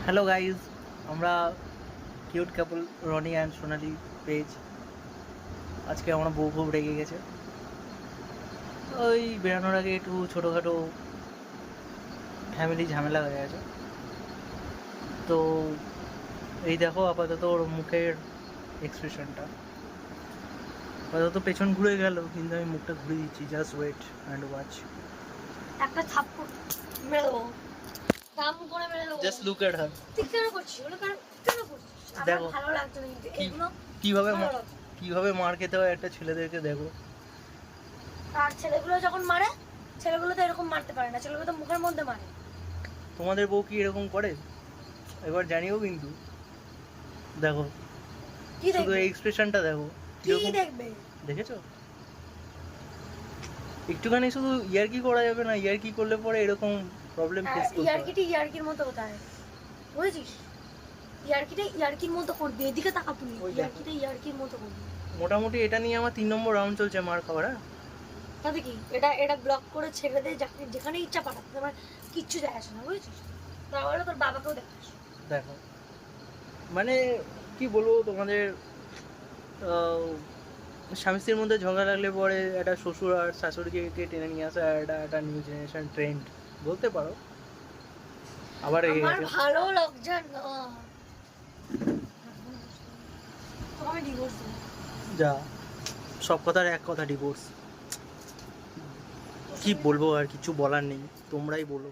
Hello guys, আমরা cute couple Roni and Sonali page. আজকে আমরা বউ খুব রেগে গেছে। ওই বেরানোর আগে একটু ছোটোখাটো ফ্যামিলি ঝামেলা হয়ে গেছে। তো এই দেখো আপাতত ওর মুখের এক্সপ্রেশনটা। আপাতত পেছন ঘুরে গেল, কিন্তু আমি মুখটা ঘুরে দিচ্ছি। Just wait and watch. একটা থাপ্পড় মেরে দেবো, দাম করে মেরে দেবো। Just look at her. তুই কেন করছিস ওগুলো? কেন করছিস? আমার দেখো ভালো লাগছে না কিন্তু এগুলো। কিভাবে মার খেতে হয় একটা ছেলেদেরকে দেখো। আর ছেলেগুলো যখন মারে, ছেলেগুলো তো এরকম মারতে পারে না, ছেলেগুলো তো মুখের মধ্যে মারে। তোমাদের বউ কি এরকম করে? এবার জানিও কিন্তু। দেখো কি শুধু দেখবে? এই এক্সপ্রেশনটা দেখো। কি দেখবে? দেখেছো? একটুখানি শুধু ইয়ার্কি করা যাবে না? ইয়ার্কি করলে পরে এরকম প্রবলেম ফেস করতে হয়। ইয়ার্কির মতো কোথায় বুঝেছিস? ইয়ার্কির মতো করবি। এদিকে তাকা তুই। ইয়ার্কির মতো করবি। মোটামুটি এটা নিয়ে আমার 3 নম্বর রাউন্ড চলছে মার খাওয়ার। হ্যাঁ, তাতে কি? এটা ব্লক করে ছেড়ে দে, যেখানে ইচ্ছা পাঠাতে, আমার কিচ্ছু যায় আসে না, বুঝেছিস? তাহলে তোর বাবাকেও দেখাস। দেখো মানে কি বলবো তোমাদের, স্বামী স্ত্রীর মধ্যে ঝগড়া লাগলে পরে একটা শ্বশুর আর শাশুড়িকে টেনে নিয়ে আসা একটা নিউ জেনারেশন ট্রেন্ড বলতে পারো। আবার রেগে আমার গেছে। ভালো লাগছে না। তোকে আমি ডিভোর্স দেবো। যা, সব কথার এক কথা ডিভোর্স। কি বলবো, আর কিছু বলার নেই, তোমরাই বলো।